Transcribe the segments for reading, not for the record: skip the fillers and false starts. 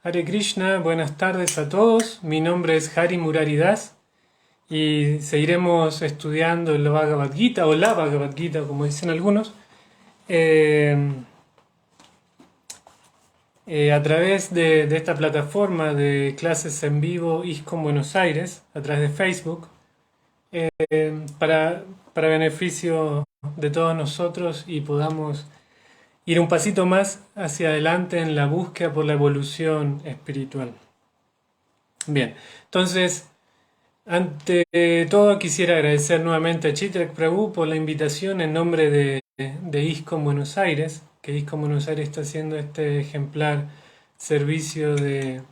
Hare Krishna, buenas tardes a todos. Mi nombre es Hari Murari Das y seguiremos estudiando el Bhagavad Gita o la Bhagavad Gita, como dicen algunos, eh, a través de esta plataforma de clases en vivo ISKCON Buenos Aires, a través de Facebook, eh, para, para beneficio de todos nosotros y podamos ir un pasito más hacia adelante en la búsqueda por la evolución espiritual. Bien, entonces, ante todo quisiera agradecer nuevamente a Chitrak Prabhu por la invitación en nombre de ISKCON Buenos Aires, que ISKCON Buenos Aires está haciendo este ejemplar servicio de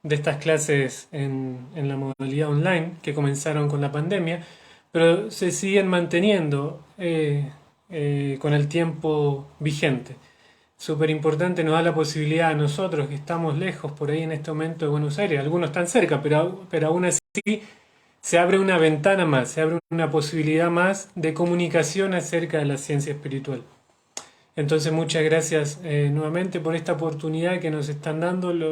estas clases en la modalidad online que comenzaron con la pandemia, pero se siguen manteniendo con el tiempo vigente. Súper importante, nos da la posibilidad a nosotros que estamos lejos por ahí en este momento de Buenos Aires, algunos están cerca, pero aún así se abre una ventana más, se abre una posibilidad más de comunicación acerca de la ciencia espiritual. Entonces muchas gracias nuevamente por esta oportunidad que nos están dando la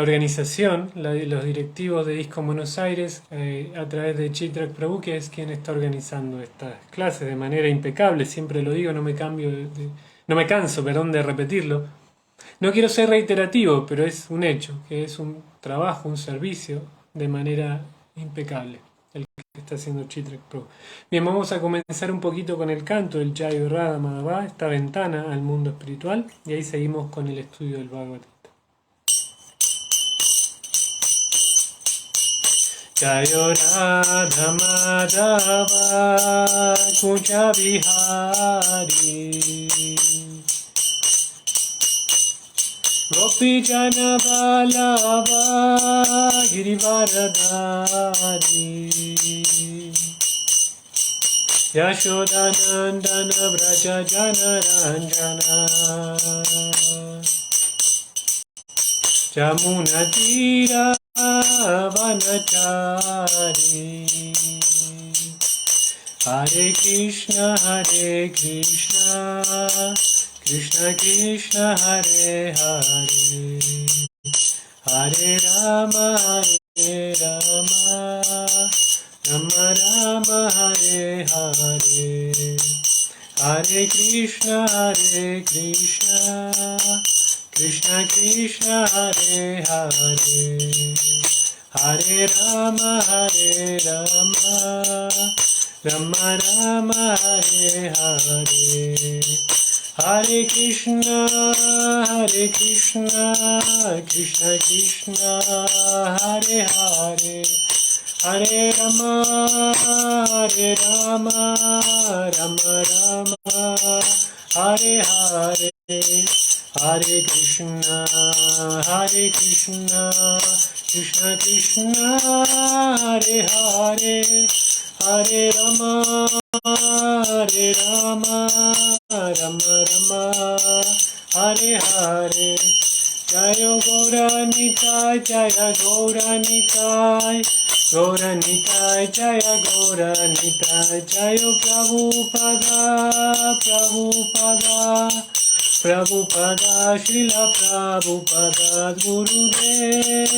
organización, los directivos de ISKCON Buenos Aires, a través de Chitrak Prabhu, que es quien está organizando estas clases de manera impecable. Siempre lo digo, no me canso, de repetirlo. No quiero ser reiterativo, pero es un hecho, que es un trabajo, un servicio de manera impecable el que está haciendo Chitrak Prabhu. Bien, vamos a comenzar un poquito con el canto del Jai Radha Madhava, esta ventana al mundo espiritual, y ahí seguimos con el estudio del Bhagavad Gita. Jayo Radha Madhava Kunja Vihari Gopi Jana Vallabha Girivaradhari Yashoda Nandana Braja Jana Ranjana Jamuna Tira Vanachari Hare Krishna Krishna Krishna Hare Hare Hare Rama Rama Rama Hare Hare Hare Krishna Krishna Krishna Hare Hare Hare Rama Rama Rama Hare Hare Hare Krishna Krishna Krishna Hare Hare Hare Rama Rama Rama Hare Hare Hare Krishna Krishna Krishna Hare Hare Hare Rama Rama Rama Hare Hare Jaya Gauranitai Jaya Gauranitai Gauranitai Jaya Gauranitai Jaya Prabhupada Prabhupada Srila Prabhupada Gurudev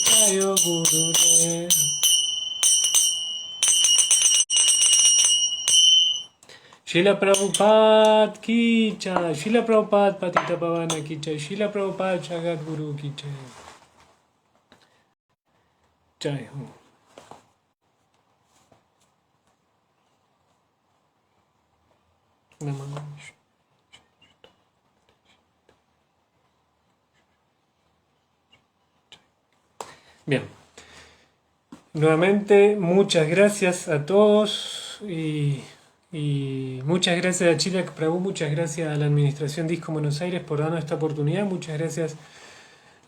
Jaya Gurudev. Srila Prabhupada ki jai, Srila Prabhupada Patita Pavana ki jai, Srila Prabhupada Jagat Guru ki jai. Jai Ho. Bien, nuevamente muchas gracias a todos y muchas gracias a Chitrak Prabhu, muchas gracias a la administración de ISKCON Buenos Aires por darnos esta oportunidad, muchas gracias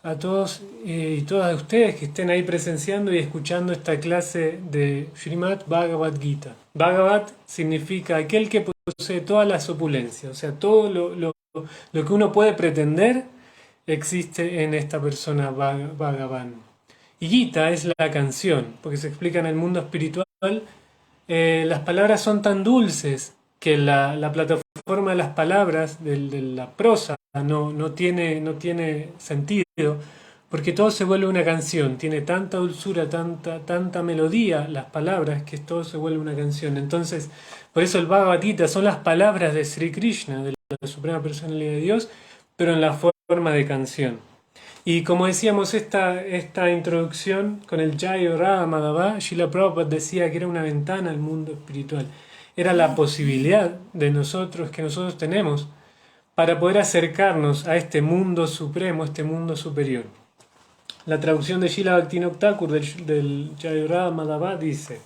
a todos y todas ustedes que estén ahí presenciando y escuchando esta clase de Srimad Bhagavad Gita. Bhagavad significa aquel que posee todas las opulencias, o sea, todo lo que uno puede pretender existe en esta persona Bhagavan. Y Gita es la canción, porque se explica en el mundo espiritual, las palabras son tan dulces que la plataforma forma de las palabras, de la prosa, no tiene sentido, porque todo se vuelve una canción, tiene tanta dulzura, tanta melodía las palabras, que todo se vuelve una canción. Entonces, por eso el Bhagavad Gita son las palabras de Sri Krishna, de la Suprema Personalidad de Dios, pero en la forma de canción. Y como decíamos, esta introducción con el Jaya Radha Madhava, Srila Prabhupada decía que era una ventana al mundo espiritual. Era la posibilidad de nosotros, que nosotros tenemos, para poder acercarnos a este mundo supremo, este mundo superior. La traducción de Srila Bhaktivinoda Thakur del Jaya Radha Madhava dice: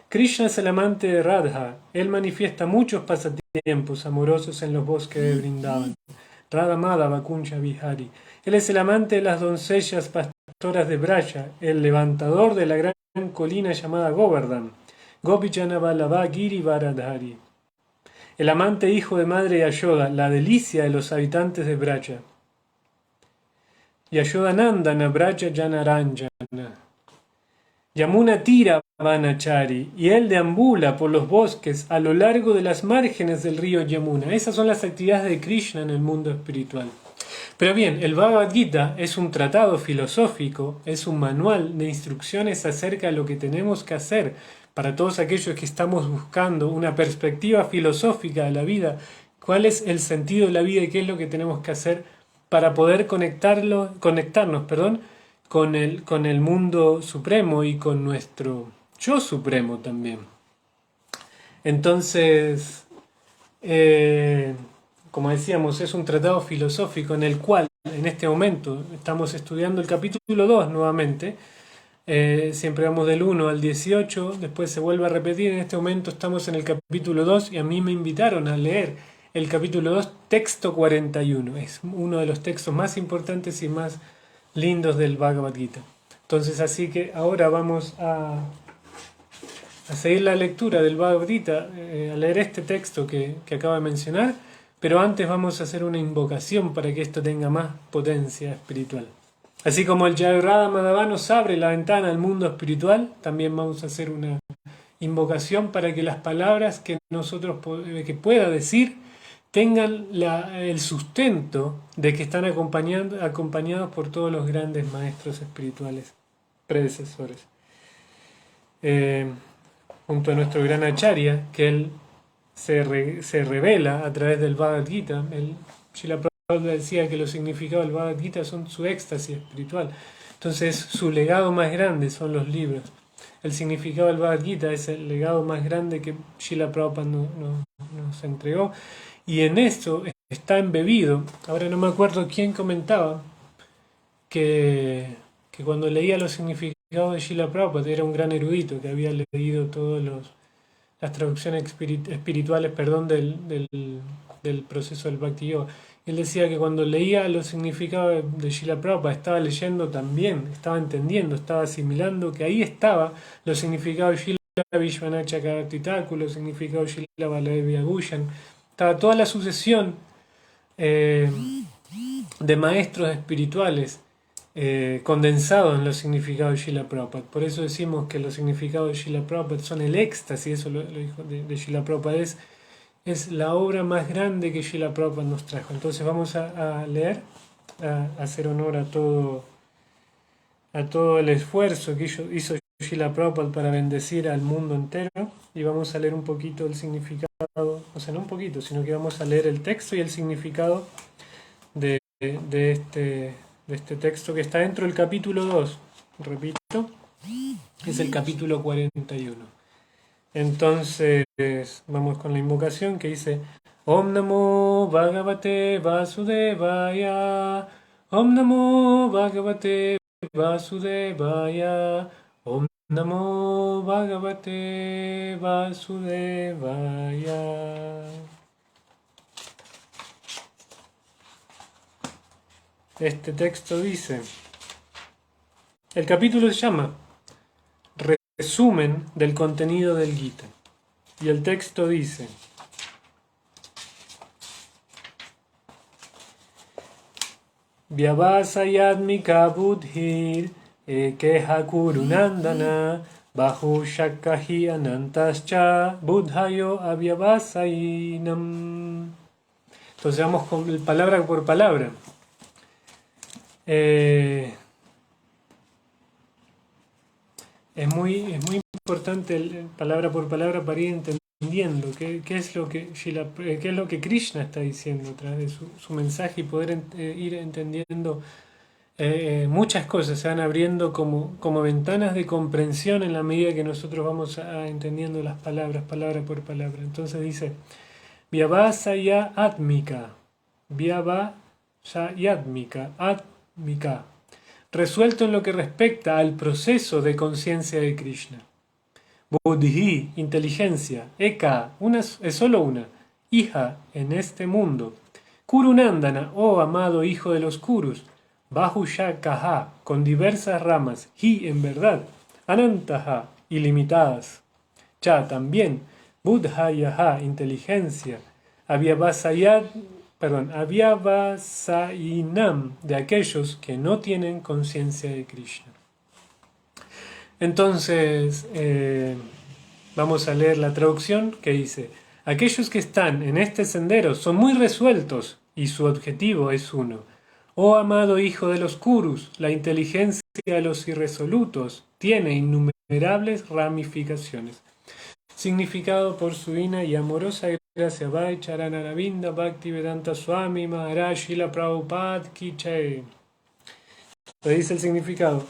Krishna es el amante de Radha. Él manifiesta muchos pasatiempos amorosos en los bosques de Vrindavan. Radha Madhava Kunja Vihari. Él es el amante de las doncellas pastoras de Braja, el levantador de la gran colina llamada Govardhan. Gopijana Vallabha Giri Varadhari. El amante hijo de madre Yashoda, la delicia de los habitantes de Braja. Yashodanandana Braja Janaranjana. Yamuna Tira Vanachari, y él deambula por los bosques a lo largo de las márgenes del río Yamuna. Esas son las actividades de Krishna en el mundo espiritual. Pero bien, el Bhagavad Gita es un tratado filosófico, es un manual de instrucciones acerca de lo que tenemos que hacer para todos aquellos que estamos buscando una perspectiva filosófica de la vida, cuál es el sentido de la vida y qué es lo que tenemos que hacer para poder conectarnos, con el mundo supremo y con nuestro yo supremo también. Entonces, como decíamos, es un tratado filosófico en el cual en este momento estamos estudiando el capítulo 2 nuevamente. Siempre vamos del 1 al 18, después se vuelve a repetir. En este momento estamos en el capítulo 2 y a mí me invitaron a leer el capítulo 2, texto 41. Es uno de los textos más importantes y más lindos del Bhagavad Gita. Entonces, así que ahora vamos a seguir la lectura del Bhagavad Gita, a leer este texto que acabo de mencionar, pero antes vamos a hacer una invocación para que esto tenga más potencia espiritual. Así como el Jaya Radha Madhava nos abre la ventana al mundo espiritual, también vamos a hacer una invocación para que las palabras que nosotros que pueda decir tengan el sustento de que están acompañados por todos los grandes maestros espirituales predecesores. Junto a nuestro gran Acharya, que él se revela a través del Bhagavad Gita. Srila Prabhupada decía que los significados del Bhagavad Gita son su éxtasis espiritual. Entonces, su legado más grande son los libros. El significado del Bhagavad Gita es el legado más grande que Srila Prabhupada nos entregó. Y en eso está embebido. Ahora no me acuerdo quién comentaba que cuando leía los significados de Srila Prabhupada era un gran erudito que había leído todas las traducciones espirituales del proceso del Bhakti Yoga. Él decía que cuando leía los significados de Srila Prabhupada estaba leyendo también, estaba entendiendo, estaba asimilando que ahí estaba los significados de Srila Vishwanath Chakravarti Thakur, los significados de Srila Vallabha Bhushan. Estaba toda la sucesión de maestros espirituales condensados en los significados de Srila Prabhupada. Por eso decimos que los significados de Srila Prabhupada son el éxtasis, eso lo dijo de Srila Prabhupada, es la obra más grande que Srila Prabhupada nos trajo. Entonces vamos a leer, a hacer honor a todo el esfuerzo que hizo Srila Prabhupada para bendecir al mundo entero, y vamos a leer un poquito el significado, o sea, no un poquito, sino que vamos a leer el texto y el significado de este texto que está dentro del capítulo 2, repito, es el capítulo 41. Entonces vamos con la invocación que dice: Om Namo Bhagavate Vasudevaya, Om Namo Bhagavate Vasudevaya, Om Namo Bhagavate Vasudevaya. Este texto dice, el capítulo se llama Resumen del contenido del Gita, y el texto dice: Vyavasayadmika buddhir ekeha kurunandana Bahu Shakahi Anantascha Buddhayo Avyavasainam. Entonces vamos con palabra por palabra. Es muy importante palabra por palabra para ir entendiendo qué es lo que qué es lo que Krishna está diciendo a través de su mensaje y poder ir entendiendo muchas cosas. Se van abriendo como ventanas de comprensión en la medida que nosotros vamos entendiendo las palabras, palabra por palabra. Entonces dice, Vyavasaya Atmika, Vyavasayatmika, Atmika, resuelto en lo que respecta al proceso de conciencia de Krishna. Buddhi, inteligencia. Eka, es solo una. Hija, en este mundo. Kurunandana, oh amado hijo de los Kurus. Bahushakaha, con diversas ramas. Hi, en verdad. Anantaha, ilimitadas. Cha, también. Buddhayaha, inteligencia. Avyavasainam, de aquellos que no tienen conciencia de Krishna. Entonces, vamos a leer la traducción que dice, aquellos que están en este sendero son muy resueltos y su objetivo es uno. Oh amado hijo de los Kurus, la inteligencia de los irresolutos tiene innumerables ramificaciones. Significado por su divina y amorosa gracia Vai Charanaravinda Bhaktivedanta Swami Maharaj Srila Prabhupada Ki Jai. Le dice el significado.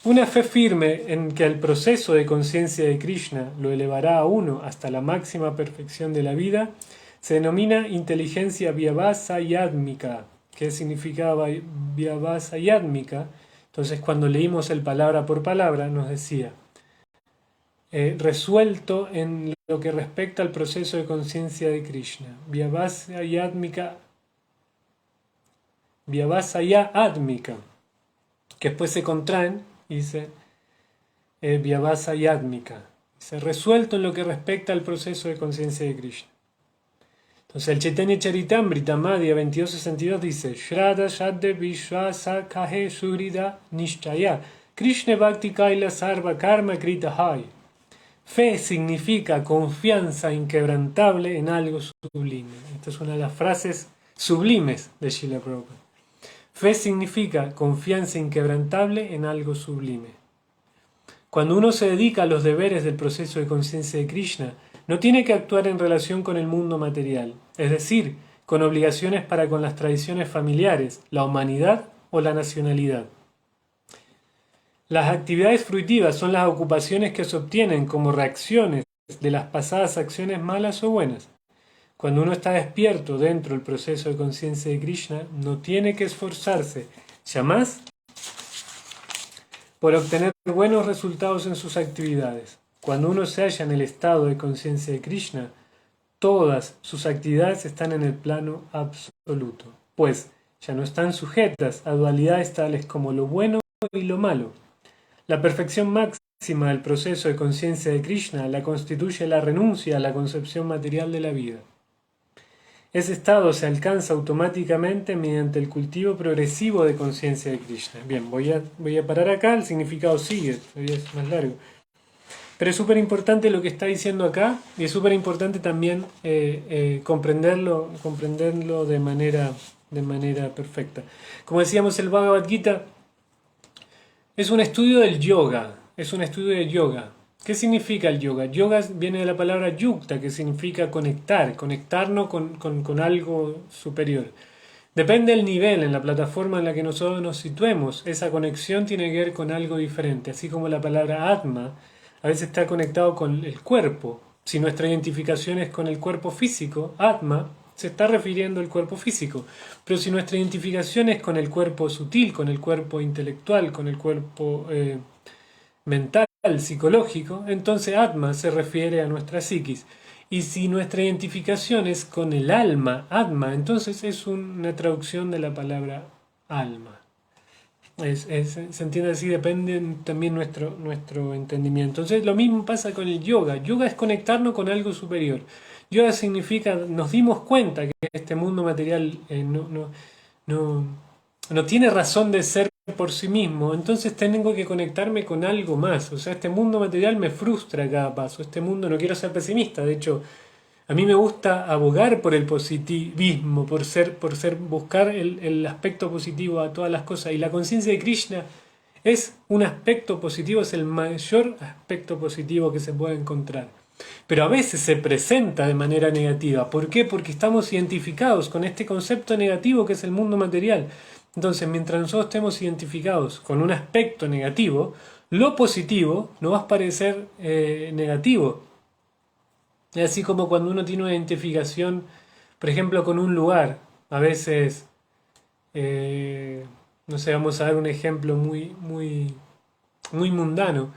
Una fe firme en que el proceso de conciencia de Krishna lo elevará a uno hasta la máxima perfección de la vida se denomina inteligencia vyavasayatmika. ¿Qué significa vyavasayatmika? Entonces, cuando leímos el palabra por palabra, nos decía resuelto en lo que respecta al proceso de conciencia de Krishna. Vyavasayatmika, vyavasayatmika, que después se contraen y dice vyavasayatmika. Dice resuelto en lo que respecta al proceso de conciencia de Krishna. Entonces el Chaitanya Charitamrita Madhya 2262 dice Shraddha Shadde Vishwasa Kahe Surida Nishchaya Krishna Bhakti Kaila Sarva Karma Krita Hai. Fe significa confianza inquebrantable en algo sublime. Esta es una de las frases sublimes de Srila Prabhupada. Fe significa confianza inquebrantable en algo sublime. Cuando uno se dedica a los deberes del proceso de conciencia de Krishna, no tiene que actuar en relación con el mundo material, es decir, con obligaciones para con las tradiciones familiares, la humanidad o la nacionalidad. Las actividades fruitivas son las ocupaciones que se obtienen como reacciones de las pasadas acciones malas o buenas. Cuando uno está despierto dentro del proceso de conciencia de Krishna, no tiene que esforzarse jamás por obtener buenos resultados en sus actividades. Cuando uno se halla en el estado de conciencia de Krishna, todas sus actividades están en el plano absoluto, pues ya no están sujetas a dualidades tales como lo bueno y lo malo. La perfección máxima del proceso de conciencia de Krishna la constituye la renuncia a la concepción material de la vida. Ese estado se alcanza automáticamente mediante el cultivo progresivo de conciencia de Krishna. Bien, voy a parar acá, el significado sigue, todavía es más largo. Pero es súper importante lo que está diciendo acá y es súper importante también comprenderlo de manera perfecta. Como decíamos, el Bhagavad Gita es un estudio del yoga, es un estudio de yoga. ¿Qué significa el yoga? Yoga viene de la palabra yukta, que significa conectarnos con algo superior. Depende del nivel, en la plataforma en la que nosotros nos situemos, esa conexión tiene que ver con algo diferente, así como la palabra atma a veces está conectado con el cuerpo. Si nuestra identificación es con el cuerpo físico, atma, se está refiriendo al cuerpo físico. Pero si nuestra identificación es con el cuerpo sutil, con el cuerpo intelectual, con el cuerpo mental, psicológico, entonces atma se refiere a nuestra psiquis. Y si nuestra identificación es con el alma, atma, entonces es una traducción de la palabra alma. Se entiende así, depende también nuestro entendimiento. Entonces lo mismo pasa con el yoga. Yoga es conectarnos con algo superior. Yoga significa, nos dimos cuenta que este mundo material no tiene razón de ser por sí mismo, entonces tengo que conectarme con algo más. O sea, este mundo material me frustra a cada paso. Este mundo, no quiero ser pesimista, de hecho, a mí me gusta abogar por el positivismo, buscar el aspecto positivo a todas las cosas. Y la conciencia de Krishna es un aspecto positivo, es el mayor aspecto positivo que se puede encontrar. Pero a veces se presenta de manera negativa. ¿Por qué? Porque estamos identificados con este concepto negativo que es el mundo material. Entonces, mientras nosotros estemos identificados con un aspecto negativo, lo positivo nos va a parecer negativo. Es así como cuando uno tiene una identificación, por ejemplo, con un lugar. A veces, eh, no sé, vamos a dar un ejemplo muy mundano.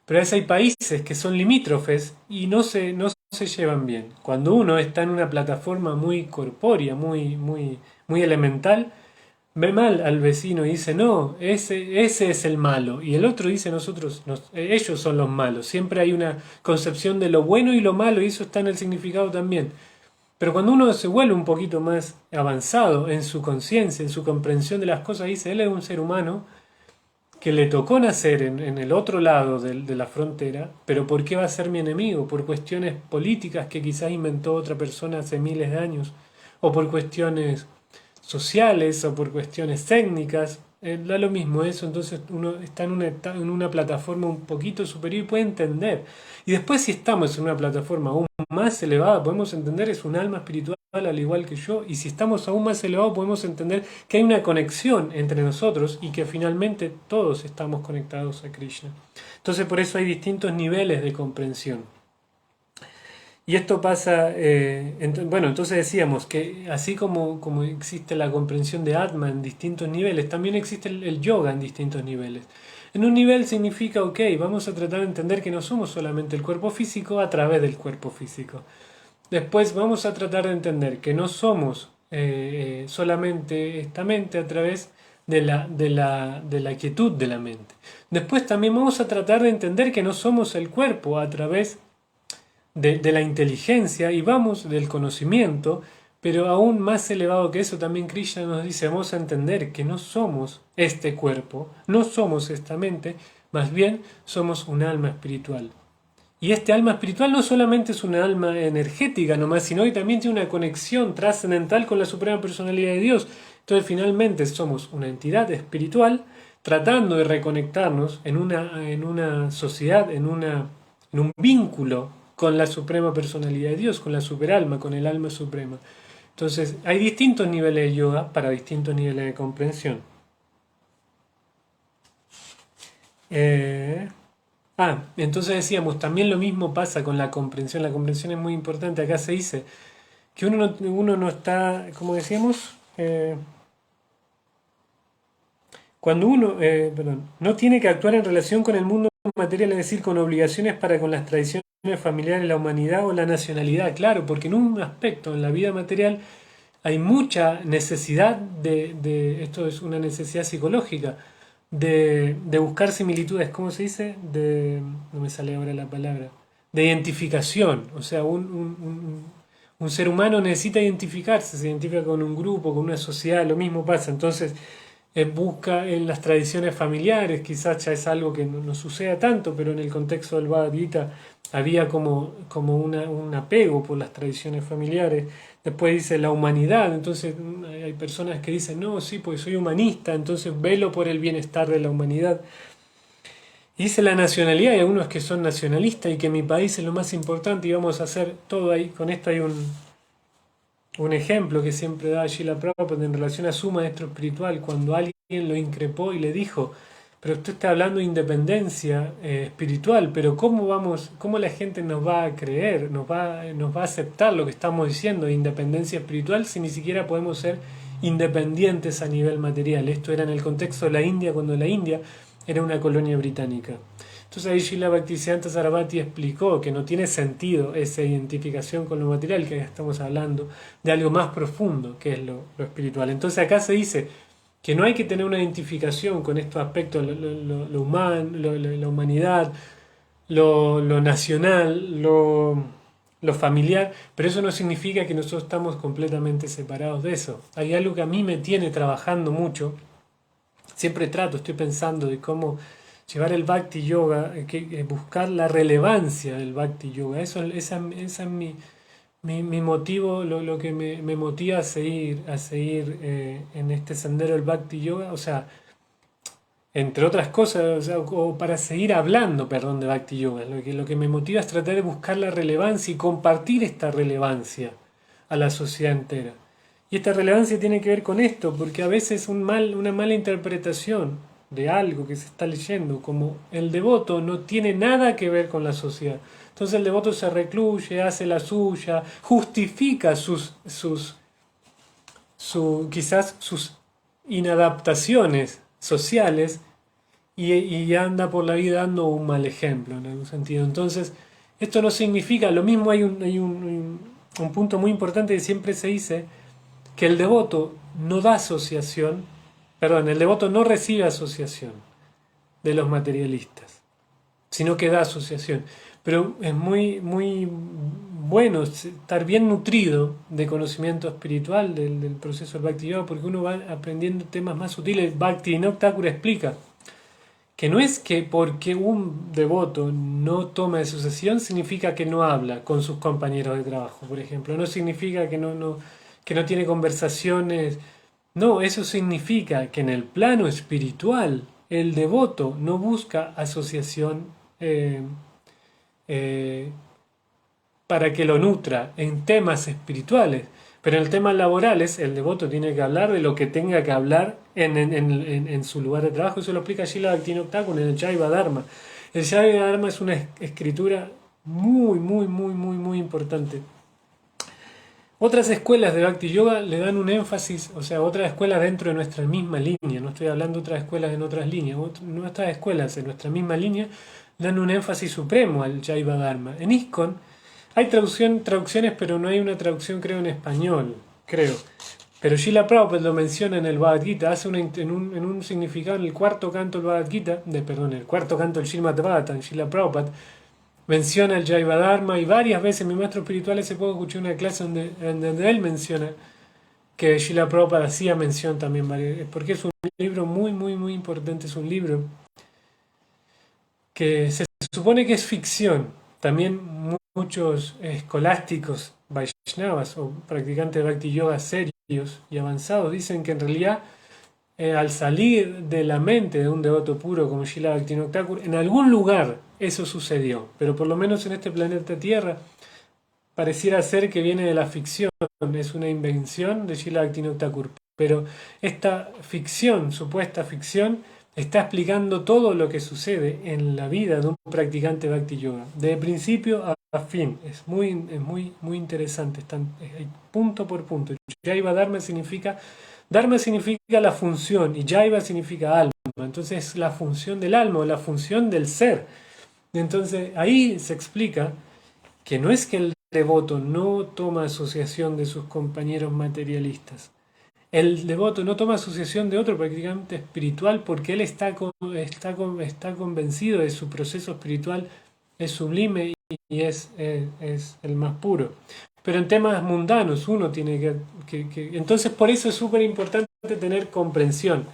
Pero a veces hay países que son limítrofes y no se llevan bien. Cuando uno está en una plataforma muy corpórea, muy elemental, ve mal al vecino y dice, no, ese es el malo. Y el otro dice, ellos son los malos. Siempre hay una concepción de lo bueno y lo malo y eso está en el significado también. Pero cuando uno se vuelve un poquito más avanzado en su conciencia, en su comprensión de las cosas, dice, él es un ser humano que le tocó nacer en el otro lado de la frontera, pero ¿por qué va a ser mi enemigo? Por cuestiones políticas que quizás inventó otra persona hace miles de años, o por cuestiones sociales, o por cuestiones técnicas. Da lo mismo eso, entonces uno está en una plataforma un poquito superior y puede entender. Y después si estamos en una plataforma aún más elevada, podemos entender es un alma espiritual al igual que yo, y si estamos aún más elevados podemos entender que hay una conexión entre nosotros y que finalmente todos estamos conectados a Krishna. Entonces por eso hay distintos niveles de comprensión. Y esto pasa, bueno, entonces decíamos que así como existe la comprensión de Atma en distintos niveles, también existe el yoga en distintos niveles. En un nivel significa, ok, vamos a tratar de entender que no somos solamente el cuerpo físico a través del cuerpo físico. Después vamos a tratar de entender que no somos solamente esta mente a través de la quietud de la mente. Después también vamos a tratar de entender que no somos el cuerpo a través de la inteligencia y vamos del conocimiento, pero aún más elevado que eso también Krishna nos dice, vamos a entender que no somos este cuerpo, no somos esta mente, más bien somos un alma espiritual. Y este alma espiritual no solamente es una alma energética nomás, sino que también tiene una conexión trascendental con la Suprema Personalidad de Dios. Entonces finalmente somos una entidad espiritual tratando de reconectarnos en una sociedad, en un vínculo con la Suprema Personalidad de Dios, con la superalma, con el alma suprema. Entonces hay distintos niveles de yoga para distintos niveles de comprensión. Eh, entonces decíamos, también lo mismo pasa con la comprensión. La comprensión es muy importante. Acá se dice que uno no está, como decíamos, cuando uno, perdón, no tiene que actuar en relación con el mundo material, es decir, con obligaciones para con las tradiciones familiares, la humanidad o la nacionalidad. Claro, porque en un aspecto, en la vida material, hay mucha necesidad esto es una necesidad psicológica, de buscar similitudes, ¿cómo se dice? No me sale ahora la palabra, de identificación, o sea, un ser humano necesita identificarse, se identifica con un grupo, con una sociedad, lo mismo pasa, entonces busca en las tradiciones familiares, quizás ya es algo que no suceda tanto, pero en el contexto del Bhagavad Gita había como un apego por las tradiciones familiares. Después dice la humanidad, entonces hay personas que dicen, no, sí, pues soy humanista, entonces velo por el bienestar de la humanidad. Y dice la nacionalidad, hay algunos que son nacionalistas y que mi país es lo más importante y vamos a hacer todo ahí. Con esto hay un ejemplo que siempre da Srila Prabhupada en relación a su maestro espiritual, cuando alguien lo increpó y le dijo, pero usted está hablando de independencia espiritual, pero cómo la gente nos va a creer, nos va a aceptar lo que estamos diciendo de independencia espiritual si ni siquiera podemos ser independientes a nivel material? Esto era en el contexto de la India, cuando la India era una colonia británica. Entonces ahí Srila Bhaktisiddhanta Sarasvati explicó que no tiene sentido esa identificación con lo material, que estamos hablando de algo más profundo, que es lo espiritual. Entonces acá se dice que no hay que tener una identificación con estos aspectos, lo humano, la humanidad, lo nacional, lo familiar, pero eso no significa que nosotros estamos completamente separados de eso. Hay algo que a mí me tiene trabajando mucho Siempre estoy pensando de cómo llevar el Bhakti Yoga, buscar la relevancia del Bhakti Yoga. Esa es mi motivo, lo que me motiva a seguir en este sendero del Bhakti Yoga. O sea, entre otras cosas, o sea, o para seguir hablando, perdón, de Bhakti Yoga. Lo que me motiva es tratar de buscar la relevancia y compartir esta relevancia a la sociedad entera. Y esta relevancia tiene que ver con esto, porque a veces una mala interpretación de algo que se está leyendo, como el devoto no tiene nada que ver con la sociedad. Entonces el devoto se recluye, hace la suya, justifica quizás sus inadaptaciones sociales y anda por la vida dando un mal ejemplo en algún sentido. Entonces, esto no significa, lo mismo un punto muy importante que siempre se dice, que el devoto no da asociación, perdón, el devoto no recibe asociación de los materialistas, sino que da asociación. Pero es muy bueno estar bien nutrido de conocimiento espiritual del proceso del Bhakti Yoga, porque uno va aprendiendo temas más sutiles. Bhaktivinoda Thakur explica que no es que porque un devoto no toma asociación significa que no habla con sus compañeros de trabajo, por ejemplo. No significa que no tiene conversaciones. No, eso significa que en el plano espiritual el devoto no busca asociación eh, para que lo nutra en temas espirituales. Pero en el tema laborales, el devoto tiene que hablar de lo que tenga que hablar en su lugar de trabajo. Eso lo explica Srila Bhaktivinoda Thakur en el Jaiva Dharma. El Jaiva Dharma es una escritura muy importante. Otras escuelas de Bhakti Yoga le dan un énfasis, o sea, otras escuelas dentro de nuestra misma línea, no estoy hablando de otras escuelas en otras líneas, nuestras escuelas en nuestra misma línea dan un énfasis supremo al Jaiva Dharma. En ISKCON hay traducciones, pero no hay una traducción, creo, en español, creo. Pero Srila Prabhupada lo menciona en el Bhagavad Gita, hace en un significado en el cuarto canto del Bhagavad Gita, el cuarto canto del Srimad Bhagavatam, Srila Prabhupada menciona el Jaiva Dharma y varias veces mi maestro espiritual hace poco escuché una clase donde él menciona que Srila Prabhupada hacía mención también, porque es un libro muy importante, es un libro que se supone que es ficción. También muchos escolásticos Vaishnavas o practicantes de Bhakti Yoga serios y avanzados dicen que en realidad al salir de la mente de un devoto puro como Srila Bhaktivinoda Thakur, en algún lugar eso sucedió, pero por lo menos en este planeta Tierra pareciera ser que viene de la ficción, es una invención de Srila Bhaktivinoda Thakur, pero esta ficción, supuesta ficción, está explicando todo lo que sucede en la vida de un practicante Bhakti Yoga, de principio a fin. Es muy interesante, punto por punto. Jaiva Dharma significa la función y Jaiva significa alma. Entonces la función del alma o la función del ser. Entonces ahí se explica que no es que el devoto no toma asociación de sus compañeros materialistas. El devoto no toma asociación de otro practicante espiritual porque él está convencido de su proceso espiritual es sublime y es el más puro. Pero en temas mundanos uno tiene Entonces por eso es súper importante tener comprensión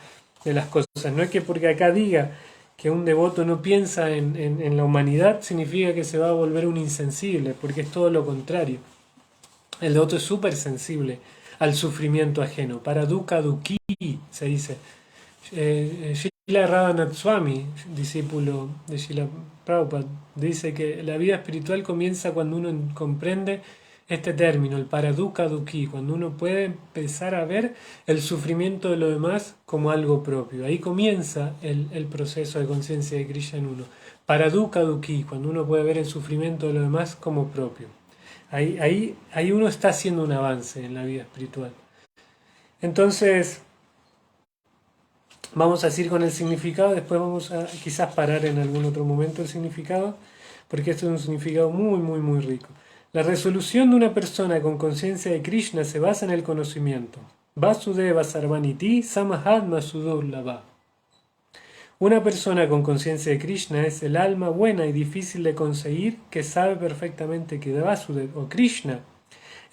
de las cosas. No es que porque acá diga que un devoto no piensa en la humanidad significa que se va a volver un insensible, porque es todo lo contrario. El devoto es súper sensible al sufrimiento ajeno. Para dukkha dukhi, se dice. Srila Radhanath Swami, discípulo de Srila Prabhupada, dice que la vida espiritual comienza cuando uno comprende este término, el para dukkha dukhi, cuando uno puede empezar a ver el sufrimiento de los demás como algo propio. Ahí comienza el proceso de conciencia de Krishna en uno. Para dukkha dukhi, cuando uno puede ver el sufrimiento de los demás como propio. Ahí uno está haciendo un avance en la vida espiritual. Entonces, vamos a seguir con el significado, después vamos a quizás parar en algún otro momento el significado, porque esto es un significado muy rico. La resolución de una persona con conciencia de Krishna se basa en el conocimiento. Vasudeva Sarvaniti Samahatma Sudurlabha. Una persona con conciencia de Krishna es el alma buena y difícil de conseguir que sabe perfectamente que Vasudeva o Krishna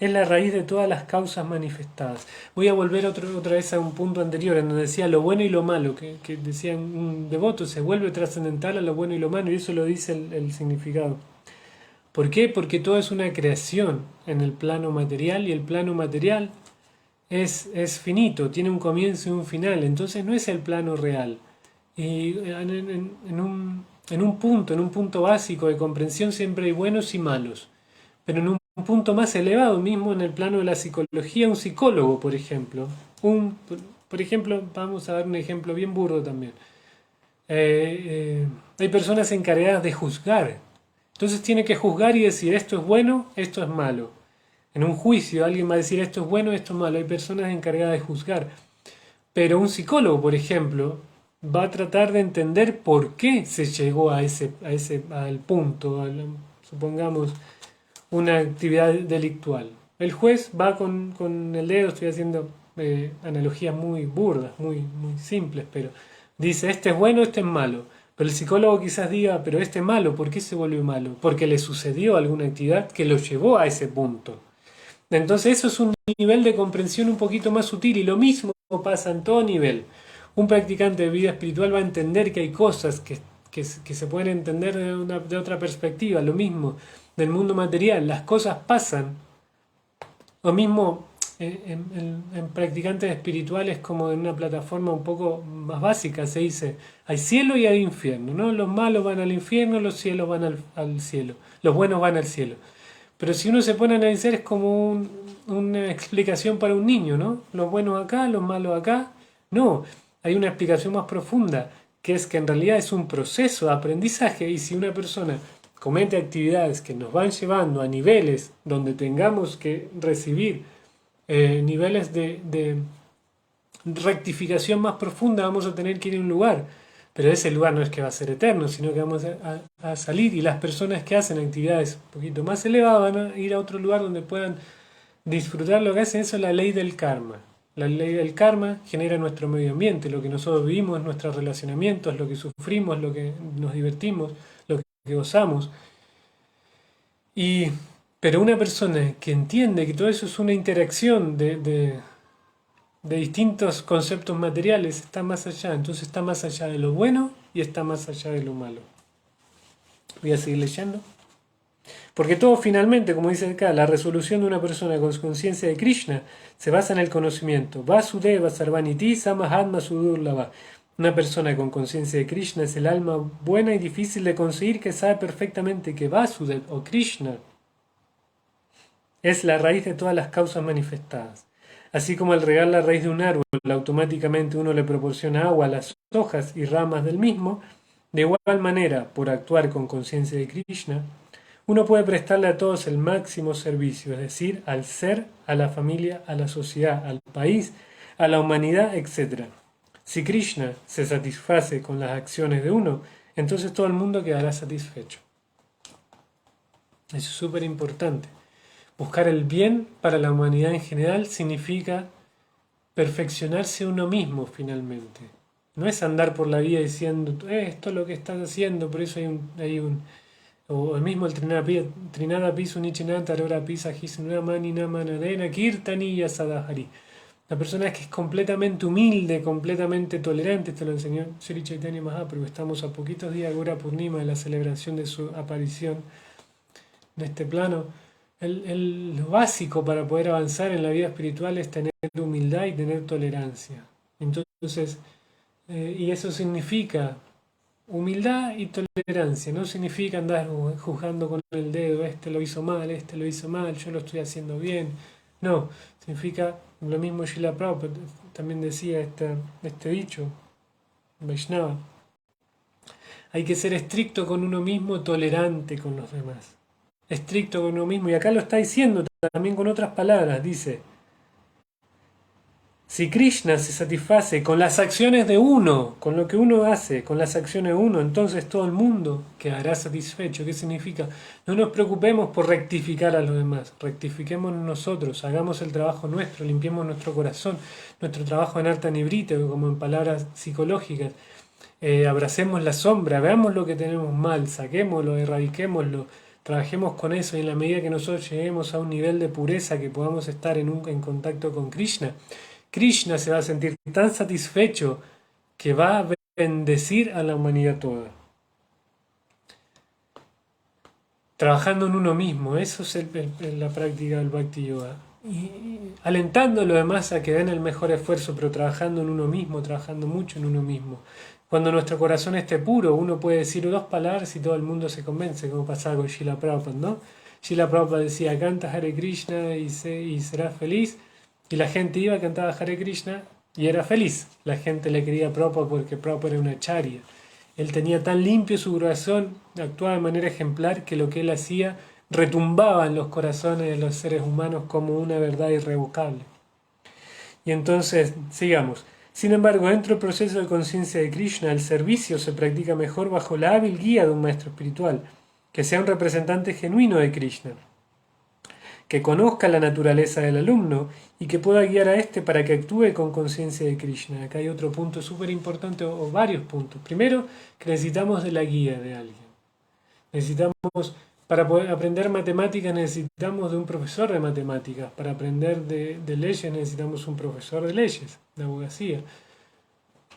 es la raíz de todas las causas manifestadas. Voy a volver otra vez a un punto anterior, en donde decía lo bueno y lo malo, que decía un devoto, se vuelve trascendental a lo bueno y lo malo, y eso lo dice el significado. ¿Por qué? Porque todo es una creación en el plano material, y el plano material es finito, tiene un comienzo y un final, entonces no es el plano real. Y en un punto básico de comprensión siempre hay buenos y malos, pero en un punto más elevado, mismo en el plano de la psicología, un psicólogo, por ejemplo, por ejemplo, vamos a dar un ejemplo bien burdo también. Hay personas encargadas de juzgar, entonces tiene que juzgar y decir esto es bueno, esto es malo. En un juicio alguien va a decir esto es bueno, esto es malo. Hay personas encargadas de juzgar. Pero un psicólogo, por ejemplo, va a tratar de entender por qué se llegó al punto, supongamos, una actividad delictual. El juez va con el dedo, estoy haciendo analogías muy burdas, muy simples, pero dice, este es bueno, este es malo. Pero el psicólogo quizás diga, pero este es malo, ¿por qué se volvió malo? Porque le sucedió alguna actividad que lo llevó a ese punto. Entonces eso es un nivel de comprensión un poquito más sutil, y lo mismo pasa en todo nivel. Un practicante de vida espiritual va a entender que hay cosas que se pueden entender de otra perspectiva. Lo mismo del mundo material, las cosas pasan. Lo mismo en practicantes espirituales, como en una plataforma un poco más básica, se dice, hay cielo y hay infierno, ¿no? Los malos van al infierno, los cielos van al cielo, los buenos van al cielo. Pero si uno se pone a analizar, es como una explicación para un niño, ¿no? Los buenos acá, los malos acá. No, hay una explicación más profunda, que es que en realidad es un proceso de aprendizaje, y si una persona comete actividades que nos van llevando a niveles donde tengamos que recibir niveles de rectificación más profunda, vamos a tener que ir a un lugar. Pero ese lugar no es que va a ser eterno, sino que vamos a salir, y las personas que hacen actividades un poquito más elevadas van a ir a otro lugar donde puedan disfrutar lo que hacen. Eso es la ley del karma. La ley del karma genera nuestro medio ambiente, lo que nosotros vivimos, nuestros relacionamientos, lo que sufrimos, lo que nos divertimos, lo que gozamos. Y, pero una persona que entiende que todo eso es una interacción de distintos conceptos materiales, está más allá. Entonces está más allá de lo bueno y está más allá de lo malo. Voy a seguir leyendo. Porque todo finalmente, como dice acá, la resolución de una persona con conciencia de Krishna se basa en el conocimiento. Vasudeva Sarvaniti Samahatma Sudurlava. Una persona con conciencia de Krishna es el alma buena y difícil de conseguir, que sabe perfectamente que Vasudev o Krishna es la raíz de todas las causas manifestadas. Así como al regar la raíz de un árbol, automáticamente uno le proporciona agua a las hojas y ramas del mismo, de igual manera, por actuar con conciencia de Krishna, uno puede prestarle a todos el máximo servicio, es decir, al ser, a la familia, a la sociedad, al país, a la humanidad, etc. Si Krishna se satisface con las acciones de uno, entonces todo el mundo quedará satisfecho. Eso es súper importante. Buscar el bien para la humanidad en general significa perfeccionarse uno mismo finalmente. No es andar por la vida diciendo, esto es lo que estás haciendo, por eso o el mismo el Trinada Pisu Nichinata Arora Pisa Hisnamani Namanadena Kirtani Yasadahari. La persona que es completamente humilde, completamente tolerante, esto lo enseñó Sri Chaitanya Mahaprabhu. Estamos a poquitos días de Gora Purnima, de la celebración de su aparición en este plano. Lo básico para poder avanzar en la vida espiritual es tener humildad y tener tolerancia. Entonces, y eso significa humildad y tolerancia. No significa andar juzgando con el dedo, este lo hizo mal, yo lo estoy haciendo bien. No, significa lo mismo. Srila Prabhupada también decía este dicho, Vaishnava. Hay que ser estricto con uno mismo, tolerante con los demás. Estricto con uno mismo, y acá lo está diciendo también con otras palabras. Dice, si Krishna se satisface con las acciones de uno, con lo que uno hace, con las acciones de uno, entonces todo el mundo quedará satisfecho. ¿Qué significa? No nos preocupemos por rectificar a los demás, rectifiquemos nosotros, hagamos el trabajo nuestro, limpiemos nuestro corazón, nuestro trabajo en Arta Nibrita, como en palabras psicológicas. Abracemos la sombra, veamos lo que tenemos mal, saquémoslo, erradiquémoslo, Trabajemos con eso y en la medida que nosotros lleguemos a un nivel de pureza que podamos estar en contacto con Krishna, Krishna se va a sentir tan satisfecho que va a bendecir a la humanidad toda. Trabajando en uno mismo, eso es la práctica del Bhakti Yoga. Y alentando a los demás a que den el mejor esfuerzo, pero trabajando en uno mismo, trabajando mucho en uno mismo. Cuando nuestro corazón esté puro, uno puede decir dos palabras y todo el mundo se convence, como pasaba con Srila Prabhupada, ¿no? Srila Prabhupada decía, canta Hare Krishna y serás feliz. Y la gente iba, cantaba Hare Krishna y era feliz. La gente le quería a Prabhupada porque Prabhupada era una acharya. Él tenía tan limpio su corazón, actuaba de manera ejemplar, que lo que él hacía retumbaba en los corazones de los seres humanos como una verdad irrevocable. Y entonces, sigamos. Sin embargo, dentro del proceso de conciencia de Krishna, el servicio se practica mejor bajo la hábil guía de un maestro espiritual, que sea un representante genuino de Krishna, que conozca la naturaleza del alumno y que pueda guiar a éste para que actúe con conciencia de Krishna. Acá hay otro punto súper importante, o varios puntos. Primero, que necesitamos de la guía de alguien. Necesitamos, para poder aprender matemáticas, necesitamos de un profesor de matemáticas. Para aprender de leyes, necesitamos un profesor de leyes, de abogacía.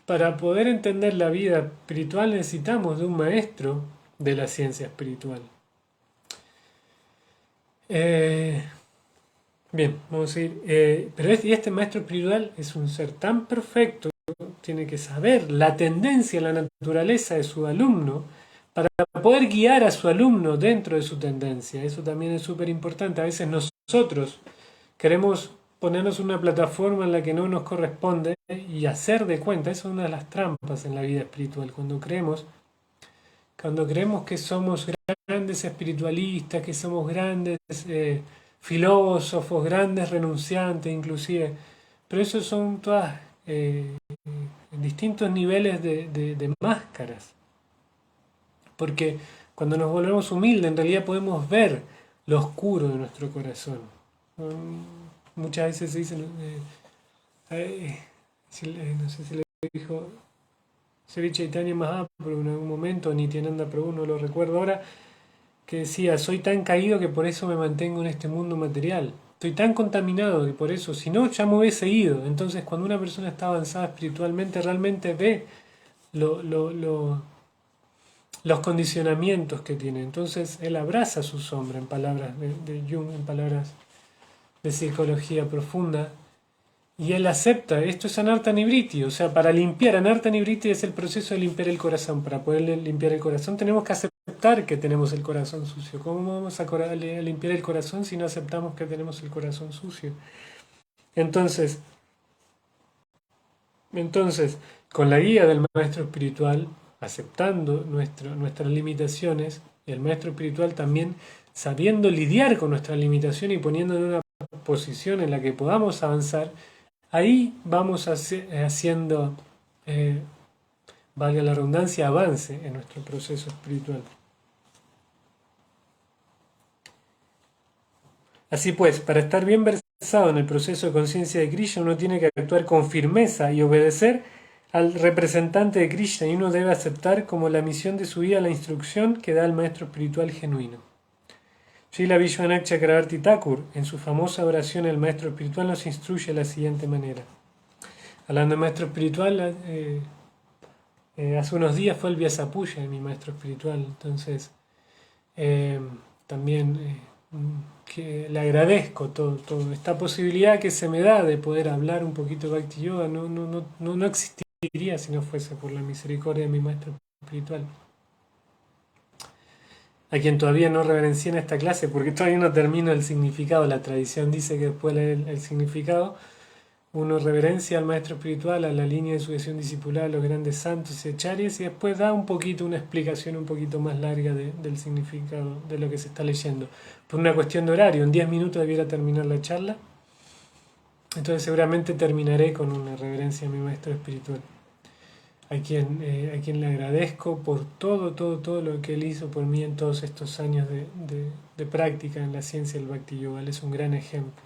Para poder entender la vida espiritual, necesitamos de un maestro de la ciencia espiritual. Bien, vamos a ir. Pero este maestro espiritual es un ser tan perfecto, tiene que saber la tendencia, la naturaleza de su alumno para poder guiar a su alumno dentro de su tendencia. Eso también es súper importante. A veces nosotros queremos ponernos una plataforma en la que no nos corresponde y hacer de cuenta. Esa es una de las trampas en la vida espiritual. Cuando creemos que somos grandes espiritualistas, que somos grandes filósofos, grandes renunciantes inclusive, pero esos son todas distintos niveles de máscaras, porque cuando nos volvemos humildes en realidad podemos ver lo oscuro de nuestro corazón. Muchas veces se dicen, no sé si le dijo Sri Chaitanya Mahaprabhu en algún momento, Nityananda Prabhu, no lo recuerdo ahora, que decía, soy tan caído que por eso me mantengo en este mundo material. Estoy tan contaminado que por eso, si no, ya me hubiese ido. Entonces, cuando una persona está avanzada espiritualmente, realmente ve los condicionamientos que tiene. Entonces, él abraza su sombra, en palabras de Jung, en palabras de psicología profunda. Y él acepta, esto es Anartha Nivriti, o sea, para limpiar, Anartha Nivriti es el proceso de limpiar el corazón. Para poder limpiar el corazón tenemos que aceptar que tenemos el corazón sucio. ¿Cómo vamos a limpiar el corazón si no aceptamos que tenemos el corazón sucio? Entonces, con la guía del maestro espiritual, aceptando nuestras limitaciones, y el maestro espiritual también sabiendo lidiar con nuestras limitaciones y poniéndonos en una posición en la que podamos avanzar, ahí vamos haciendo, valga la redundancia, avance en nuestro proceso espiritual. Así pues, para estar bien versado en el proceso de conciencia de Krishna, uno tiene que actuar con firmeza y obedecer al representante de Krishna, y uno debe aceptar como la misión de su vida la instrucción que da el maestro espiritual genuino. Srila Vishwanath Chakravarti Thakur, en su famosa oración el maestro espiritual, nos instruye de la siguiente manera. Hablando de maestro espiritual, hace unos días fue el Vyasapuya de mi maestro espiritual, entonces también que le agradezco toda esta posibilidad que se me da de poder hablar un poquito de Bhakti Yoga. No existiría si no fuese por la misericordia de mi maestro espiritual, a quien todavía no reverencié en esta clase porque todavía no termino el significado. La tradición dice que después de leer el significado uno reverencia al maestro espiritual, a la línea de sucesión discipular, a los grandes santos y acharyas, y después da un poquito, una explicación un poquito más larga del significado de lo que se está leyendo. Por una cuestión de horario, en 10 minutos debiera terminar la charla, entonces seguramente terminaré con una reverencia a mi maestro espiritual, a quien le agradezco por todo lo que él hizo por mí en todos estos años de práctica en la ciencia del Bhakti Yoga. Él es un gran ejemplo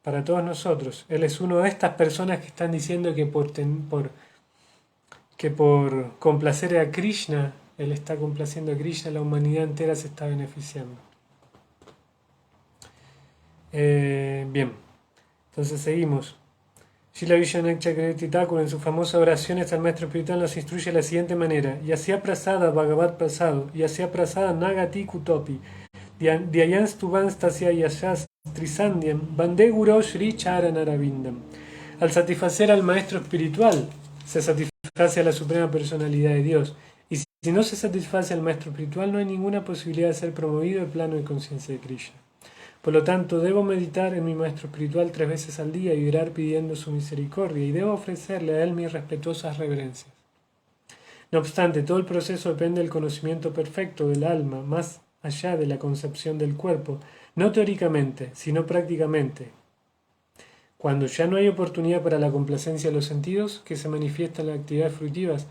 para todos nosotros. Él es una de estas personas que están diciendo que por complacer a Krishna él está complaciendo a Krishna, la humanidad entera se está beneficiando. Bien, entonces seguimos. Srila Vishwanath Chakravarti Thakur en su famosa oración al maestro espiritual nos instruye de la siguiente manera: Yasya prasada Bhagavat prasado, Yasya prasada Nagati Kutopi, Dhyayans Tuvanstasya Yashas Trisandyam, Vande Guru Shri Charanarabindam. Al satisfacer al maestro espiritual, se satisface a la suprema personalidad de Dios. Y si no se satisface al maestro espiritual, no hay ninguna posibilidad de ser promovido al plano de conciencia de Krishna. Por lo tanto, debo meditar en mi maestro espiritual 3 veces al día y vibrar pidiendo su misericordia, y debo ofrecerle a él mis respetuosas reverencias. No obstante, todo el proceso depende del conocimiento perfecto del alma, más allá de la concepción del cuerpo, no teóricamente, sino prácticamente. Cuando ya no hay oportunidad para la complacencia de los sentidos, que se manifiestan las actividades fruitivas,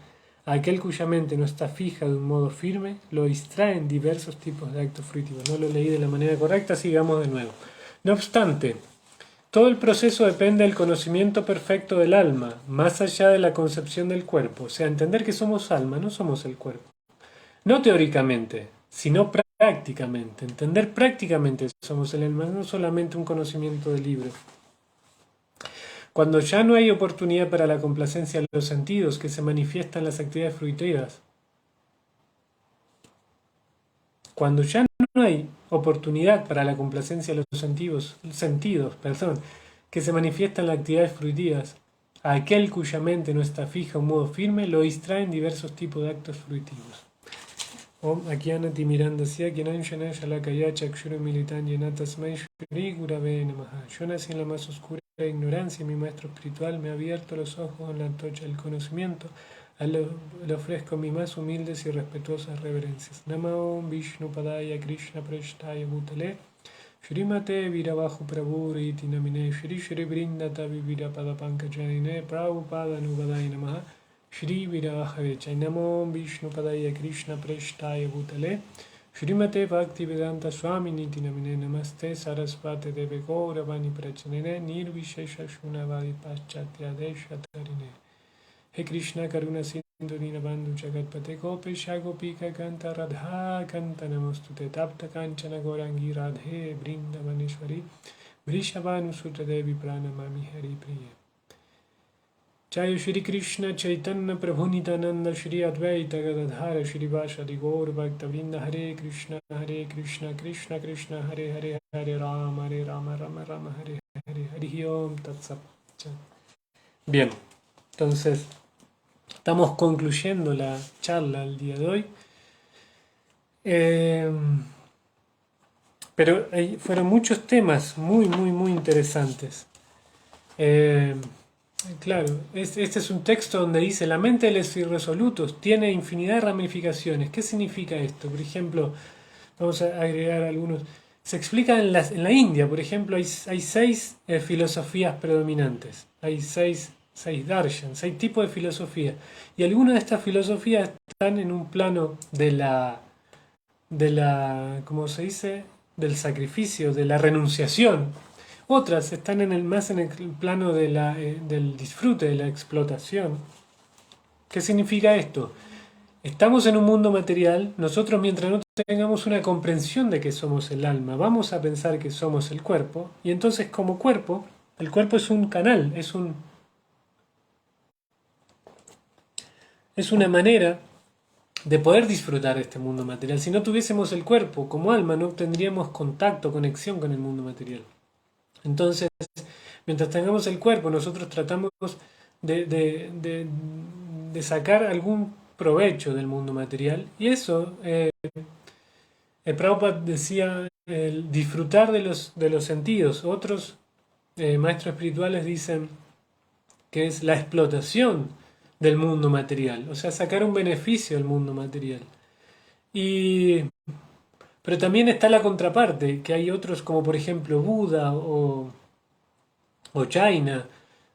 a aquel cuya mente no está fija de un modo firme, lo distraen diversos tipos de actos fruitivos. No lo leí de la manera correcta, sigamos de nuevo. No obstante, todo el proceso depende del conocimiento perfecto del alma, más allá de la concepción del cuerpo. O sea, entender que somos alma, no somos el cuerpo. No teóricamente, sino prácticamente. Entender prácticamente que somos el alma, no solamente un conocimiento de libro. Cuando ya no hay oportunidad para la complacencia de los sentidos que se manifiestan en las actividades fruitivas, cuando ya no hay oportunidad para la complacencia de los sentidos, que se manifiestan en las actividades fruitivas, a aquel cuya mente no está fija un modo firme, lo distraen diversos tipos de actos fruitivos. Om Akyanati Mirandasya Gyananshana Shalakaya Chakshura Militan Yanatasmai Shri Gurave Namaha. Yo nací en la más oscura ignorancia y mi maestro espiritual me ha abierto los ojos en la antorcha del conocimiento. Le ofrezco mis más humildes y respetuosas reverencias. Namo Vishnu Padaya Krishna Prashtaya Bhutale Shrimate Virabhahu Prabhu Riti Namine Shri Shri Vrindata Vivira Padapankajayine Prabhupada Nuvadaya Namaha Shri Virabhave Namo Vishnu Padaya Krishna Prashtaya Bhutale Shrimate Bhakti Vedanta Swami Niti Namine Namaste Sarasvate Deve Gauravani Prachanene Nirvishesha Shunavadi Paschatya Desha Tarine. He Krishna Karuna Sindhu Dinabandhu Jagatpate Gopesha Gopika Kanta Radha Kanta Namostute Tapta Kanchana Gorangi Radhe Brindavaneshwari Vrishabhanu Sutra Devi Pranamami Hari Priya. Jaya Shri Krishna Chaitanya Prabhu Nityananda Shri Advaita Gadadhara Shri Vashadi Gaur Bhakta Vrinda Hare Krishna Krishna Krishna Hare Hare Hare Rama Rama Rama Hare Hare Hari Om Tat Sat. Bien, entonces estamos concluyendo la charla el día de hoy. Pero fueron muchos temas muy interesantes. Claro, este es un texto donde dice: la mente de los irresolutos tiene infinidad de ramificaciones. ¿Qué significa esto? Por ejemplo, vamos a agregar algunos. Se explica en la India, por ejemplo, hay 6 filosofías predominantes. Hay 6 darshans, 6 tipos de filosofía. Y algunas de estas filosofías están en un plano de la ¿cómo se dice? Del sacrificio, de la renunciación. Otras están más en el plano del disfrute, de la explotación. ¿Qué significa esto? Estamos en un mundo material, nosotros mientras no tengamos una comprensión de que somos el alma, vamos a pensar que somos el cuerpo, y entonces como cuerpo, el cuerpo es un canal, es una manera de poder disfrutar de este mundo material. Si no tuviésemos el cuerpo como alma, no tendríamos contacto, conexión con el mundo material. Entonces, mientras tengamos el cuerpo, nosotros tratamos de sacar algún provecho del mundo material. Y eso, el Prabhupada decía, el disfrutar de los sentidos. Otros maestros espirituales dicen que es la explotación del mundo material. O sea, sacar un beneficio del mundo material. Pero también está la contraparte, que hay otros como por ejemplo Buda o Jaina,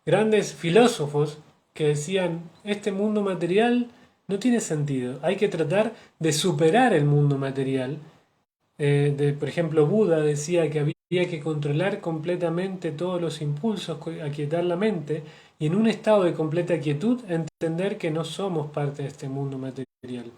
grandes filósofos que decían: este mundo material no tiene sentido, hay que tratar de superar el mundo material. Por ejemplo, Buda decía que había que controlar completamente todos los impulsos, aquietar la mente y en un estado de completa quietud entender que no somos parte de este mundo material.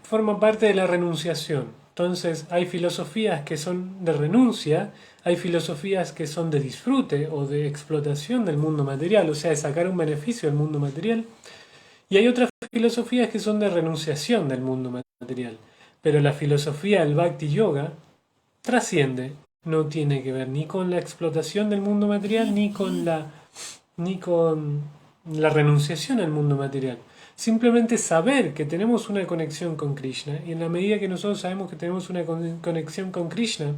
forma parte de la renunciación. Entonces hay filosofías que son de renuncia, hay filosofías que son de disfrute o de explotación del mundo material, o sea, de sacar un beneficio del mundo material, y hay otras filosofías que son de renunciación del mundo material. Pero la filosofía del Bhakti Yoga trasciende, no tiene que ver ni con la explotación del mundo material ni con la renunciación al mundo material. Simplemente saber que tenemos una conexión con Krishna, y en la medida que nosotros sabemos que tenemos una conexión con Krishna,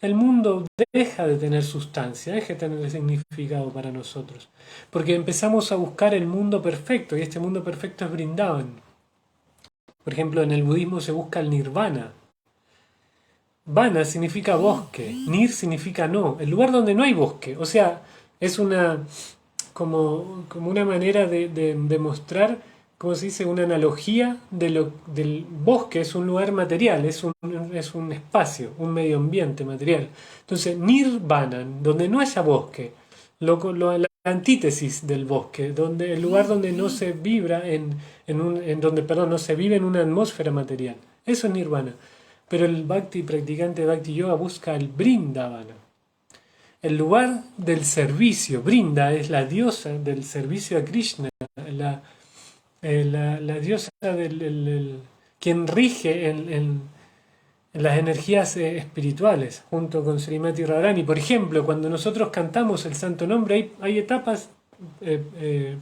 el mundo deja de tener sustancia, deja de tener significado para nosotros. Porque empezamos a buscar el mundo perfecto, y este mundo perfecto es Vrindavan. Por ejemplo, en el budismo se busca el nirvana. Vana significa bosque, nir significa no, el lugar donde no hay bosque. O sea, es como una manera de mostrar, como se dice, una analogía del bosque. Es un lugar material, es un espacio, un medio ambiente material. Entonces, nirvana, donde no haya bosque, la antítesis del bosque, el lugar donde no se vibra perdón, no se vive en una atmósfera material. Eso es nirvana. Pero el bhakti practicante de bhakti yoga busca el brindavana, el lugar del servicio. Brinda es la diosa del servicio a Krishna, la diosa quien rige en las energías espirituales, junto con Srimati Radharani. Por ejemplo, cuando nosotros cantamos el santo nombre, hay etapas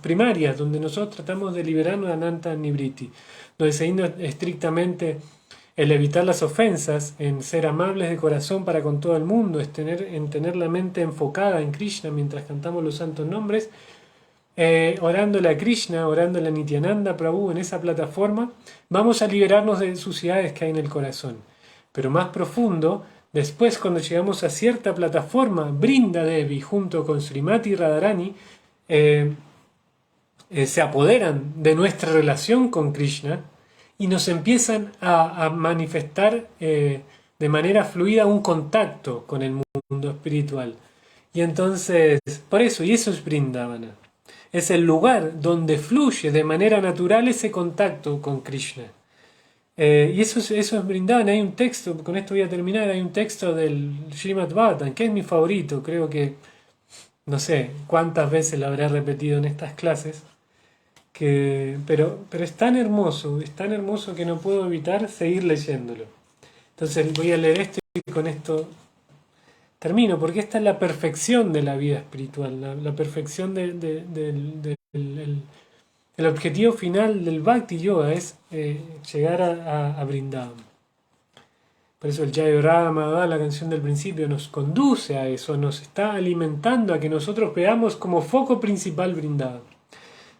primarias donde nosotros tratamos de liberarnos de Ananta Nibriti, donde seguimos estrictamente el evitar las ofensas, en ser amables de corazón para con todo el mundo, en tener la mente enfocada en Krishna mientras cantamos los santos nombres, orándole a Krishna, orándole a Nityananda Prabhu en esa plataforma, vamos a liberarnos de suciedades que hay en el corazón. Pero más profundo, después cuando llegamos a cierta plataforma, Brinda Devi junto con Srimati Radharani se apoderan de nuestra relación con Krishna y nos empiezan a manifestar de manera fluida un contacto con el mundo espiritual. Y entonces, por eso, y eso es Vrindavana. Es el lugar donde fluye de manera natural ese contacto con Krishna. Y eso es Vrindavan. Hay un texto, con esto voy a terminar, hay un texto del Srimad Bhagavatam, que es mi favorito, creo que no sé cuántas veces lo habré repetido en estas clases, pero es tan hermoso que no puedo evitar seguir leyéndolo. Entonces voy a leer esto y con esto termino, porque esta es la perfección de la vida espiritual, la perfección el objetivo final del Bhakti Yoga es llegar a Vrindavan. Por eso el Jai Rama, la canción del principio, nos conduce a eso, nos está alimentando a que nosotros veamos como foco principal Vrindavan.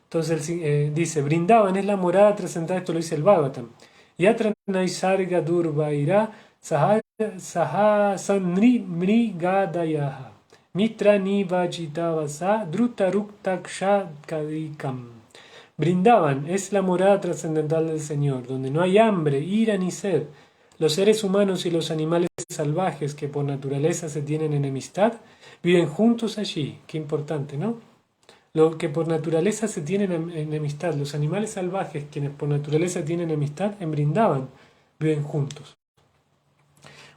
Entonces dice, Vrindavan es la morada trascendental, esto lo dice el Bhagavatam. Yatra naisarga durvaira sahasanri mrigadayaha mitra nivajitavasa drutaruktakshakadikam. Vrindavan es la morada trascendental del Señor, donde no hay hambre, ira ni sed. Los seres humanos y los animales salvajes que por naturaleza se tienen enemistad, viven juntos allí. Qué importante, ¿no? Lo que por naturaleza se tienen enemistad, los animales salvajes, quienes por naturaleza tienen enemistad, en Vrindavan, viven juntos,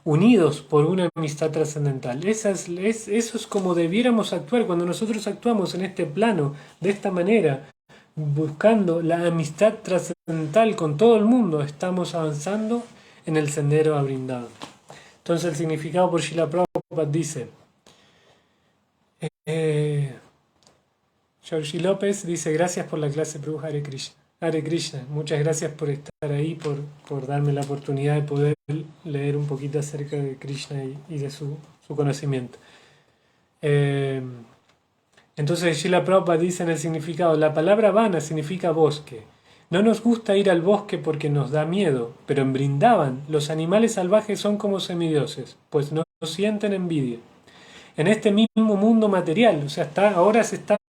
unidos por una amistad trascendental. Eso es como debiéramos actuar cuando nosotros actuamos en este plano, de esta manera, buscando la amistad trascendental con todo el mundo. Estamos avanzando en el sendero a Vrindavan. Entonces el significado por Srila Prabhupada dice, Georgie López dice, gracias por la clase, Prabhu Hare Krishna. Hare Krishna, muchas gracias por estar ahí, por darme la oportunidad de poder leer un poquito acerca de Krishna y de su conocimiento. Entonces Srila Prabhupada dice en el significado, la palabra vana significa bosque. No nos gusta ir al bosque porque nos da miedo, pero en Vrindavan los animales salvajes son como semidioses, pues no sienten envidia. En este mismo mundo material, o sea, ahora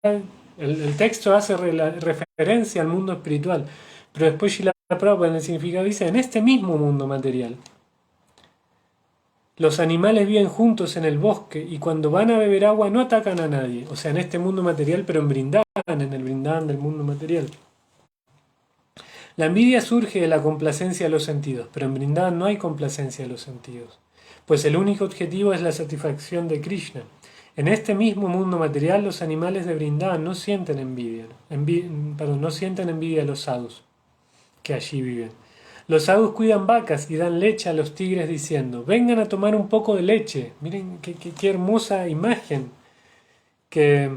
el texto hace referencia al mundo espiritual, pero después Srila Prabhupada en el significado dice, en este mismo mundo material, los animales viven juntos en el bosque y cuando van a beber agua no atacan a nadie. O sea, en este mundo material, pero en el Vrindavan del mundo material. La envidia surge de la complacencia de los sentidos, pero en Vrindavan no hay complacencia de los sentidos, pues el único objetivo es la satisfacción de Krishna. En este mismo mundo material, los animales de Vrindavan no sienten no sienten envidia de los sadhus que allí viven. Los sadhus cuidan vacas y dan leche a los tigres diciendo, vengan a tomar un poco de leche. Miren qué hermosa imagen. Que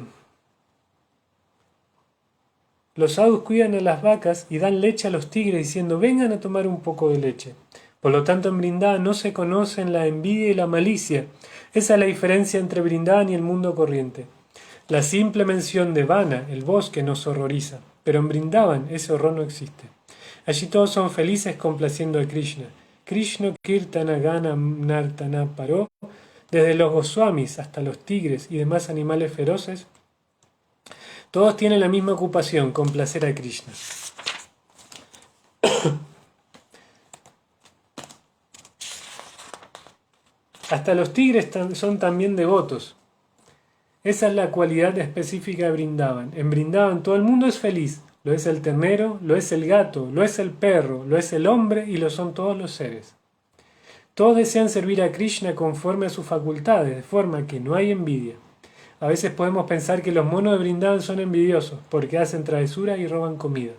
los sadhus cuidan a las vacas y dan leche a los tigres diciendo, vengan a tomar un poco de leche. Por lo tanto, en Vrindavan no se conocen la envidia y la malicia. Esa es la diferencia entre Vrindavan y el mundo corriente. La simple mención de Vana, el bosque, nos horroriza, pero en Vrindavan ese horror no existe. Allí todos son felices complaciendo a Krishna. Krishna Kirtana Gana Nartana Paró, desde los Goswamis hasta los tigres y demás animales feroces, todos tienen la misma ocupación, complacer a Krishna. Hasta los tigres son también devotos. Esa es la cualidad específica de Vrindavan. En Vrindavan todo el mundo es feliz. Lo es el ternero, lo es el gato, lo es el perro, lo es el hombre y lo son todos los seres. Todos desean servir a Krishna conforme a sus facultades, de forma que no hay envidia. A veces podemos pensar que los monos de Vrindavan son envidiosos porque hacen travesuras y roban comida.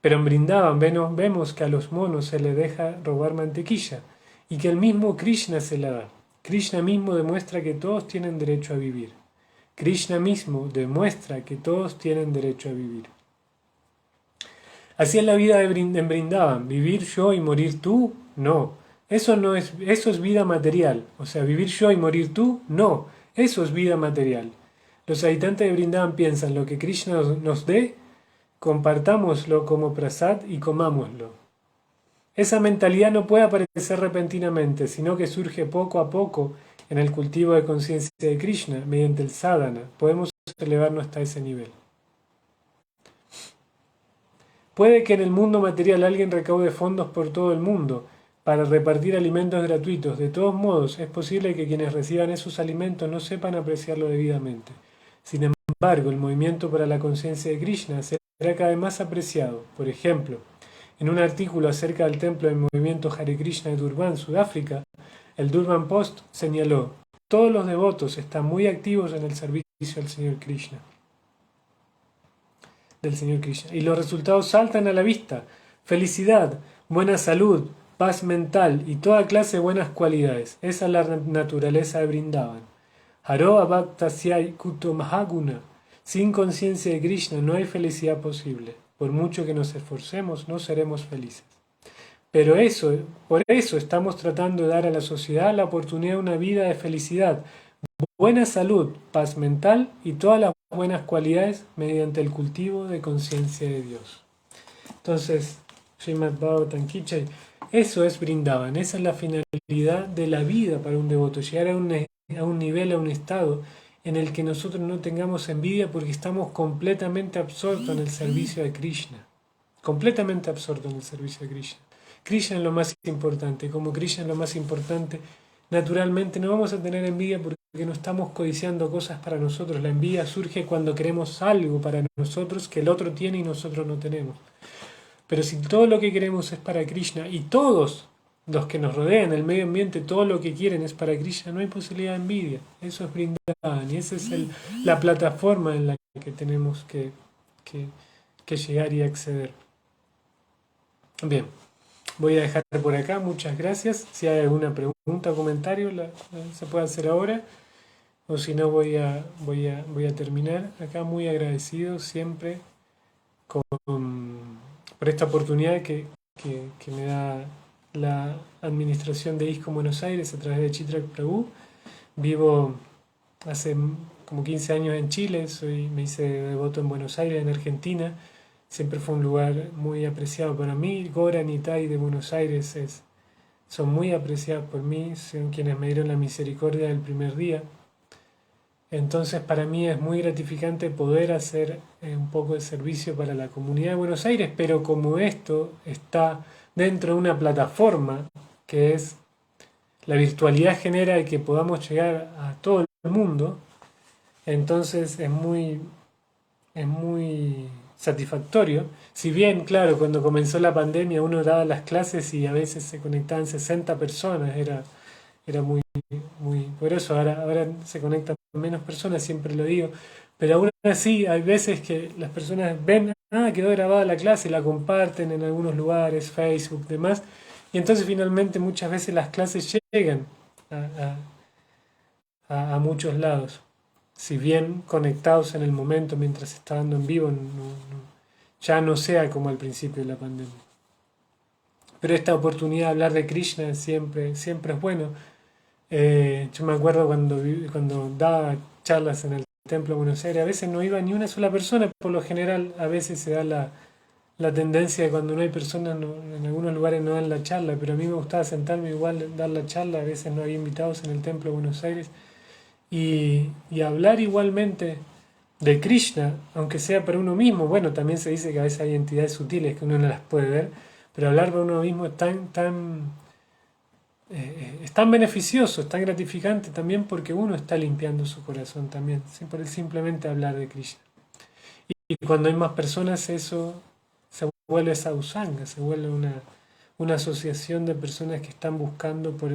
Pero en Vrindavan vemos que a los monos se les deja robar mantequilla y que el mismo Krishna se la da. Krishna mismo demuestra que todos tienen derecho a vivir. Krishna mismo demuestra que todos tienen derecho a vivir. Así es la vida en Vrindavan. ¿Vivir yo y morir tú? No. Eso es vida material. O sea, vivir yo y morir tú? No. Eso es vida material. Los habitantes de Vrindavan piensan lo que Krishna nos dé, compartámoslo como prasad y comámoslo. Esa mentalidad no puede aparecer repentinamente, sino que surge poco a poco en el cultivo de conciencia de Krishna, mediante el sadhana. Podemos elevarnos hasta ese nivel. Puede que en el mundo material alguien recaude fondos por todo el mundo para repartir alimentos gratuitos. De todos modos, es posible que quienes reciban esos alimentos no sepan apreciarlo debidamente. Sin embargo, el movimiento para la conciencia de Krishna será cada vez más apreciado. Por ejemplo, en un artículo acerca del templo del movimiento Hare Krishna de Durban, Sudáfrica, el Durban Post señaló: todos los devotos están muy activos en el servicio del Señor Krishna. Y los resultados saltan a la vista: felicidad, buena salud, paz mental y toda clase de buenas cualidades. Esa es la naturaleza de Vrindavan. Haro abhaktasyai kuto mahaguna. Sin conciencia de Krishna no hay felicidad posible. Por mucho que nos esforcemos, no seremos felices. Pero por eso estamos tratando de dar a la sociedad la oportunidad de una vida de felicidad, buena salud, paz mental y todas las buenas cualidades mediante el cultivo de conciencia de Dios. Entonces, Srimad Bhagavatam Kichai, eso es Vrindavan, esa es la finalidad de la vida para un devoto, llegar a un nivel, a un estado en el que nosotros no tengamos envidia porque estamos completamente absortos en el servicio de Krishna. Completamente absortos en el servicio de Krishna. Krishna es lo más importante. Como Krishna es lo más importante, naturalmente no vamos a tener envidia porque no estamos codiciando cosas para nosotros. La envidia surge cuando queremos algo para nosotros que el otro tiene y nosotros no tenemos. Pero si todo lo que queremos es para Krishna y todos los que nos rodean, el medio ambiente, todo lo que quieren es para Krishna, no hay posibilidad de envidia. Eso es Vrindavan y esa es la plataforma en la que tenemos que llegar y acceder. Bien, voy a dejar por acá. Muchas gracias. Si hay alguna pregunta o comentario, se puede hacer ahora. O si no, voy a terminar acá. Muy agradecido siempre por esta oportunidad que me da la administración de ISKCON Buenos Aires a través de Chitrak Prabhu. Vivo hace como 15 años en Chile, me hice devoto en Buenos Aires, en Argentina. Siempre fue un lugar muy apreciado para mí. Goran y Tai de Buenos Aires son muy apreciados por mí, son quienes me dieron la misericordia del primer día. Entonces para mí es muy gratificante poder hacer un poco de servicio para la comunidad de Buenos Aires, pero como esto está dentro de una plataforma que es la virtualidad genera que podamos llegar a todo el mundo, entonces es muy satisfactorio. Si bien, claro, cuando comenzó la pandemia uno daba las clases y a veces se conectaban 60 personas, era muy por eso ahora se conectan menos personas, siempre lo digo, pero aún así hay veces que las personas ven, quedó grabada la clase, la comparten en algunos lugares, Facebook, demás, y entonces finalmente muchas veces las clases llegan a, a muchos lados, si bien conectados en el momento mientras se está dando en vivo, ya no sea como al principio de la pandemia. Pero esta oportunidad de hablar de Krishna siempre es bueno. Yo me acuerdo cuando daba charlas en el Templo de Buenos Aires, a veces no iba ni una sola persona, por lo general a veces se da la tendencia de cuando no hay personas, en algunos lugares no dan la charla, pero a mí me gustaba sentarme igual, dar la charla, a veces no había invitados en el Templo de Buenos Aires, y hablar igualmente de Krishna, aunque sea para uno mismo. Bueno, también se dice que a veces hay entidades sutiles que uno no las puede ver, pero hablar para uno mismo es tan beneficioso, es tan gratificante también porque uno está limpiando su corazón también, por el simplemente hablar de Krishna. Y cuando hay más personas eso se vuelve sausanga, se vuelve una asociación de personas que están buscando por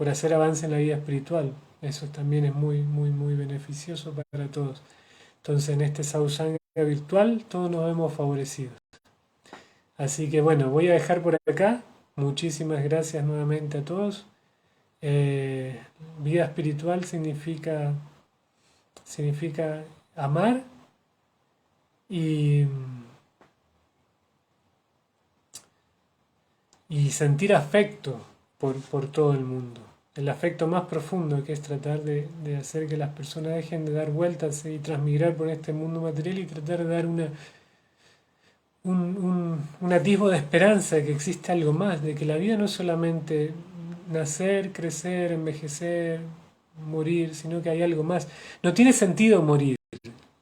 hacer avance en la vida espiritual. Eso también es muy beneficioso para todos. Entonces en este sausanga virtual todos nos vemos favorecidos. Así que bueno, voy a dejar por acá. Muchísimas gracias nuevamente a todos. Eh, Vida espiritual significa amar y, y sentir afecto por todo el mundo. El afecto más profundo, que es tratar de hacer que las personas dejen de dar vueltas y transmigrar por este mundo material y tratar de dar un atisbo de esperanza, que existe algo más, de que la vida no es solamente nacer, crecer, envejecer, morir, sino que hay algo más. No tiene sentido morir.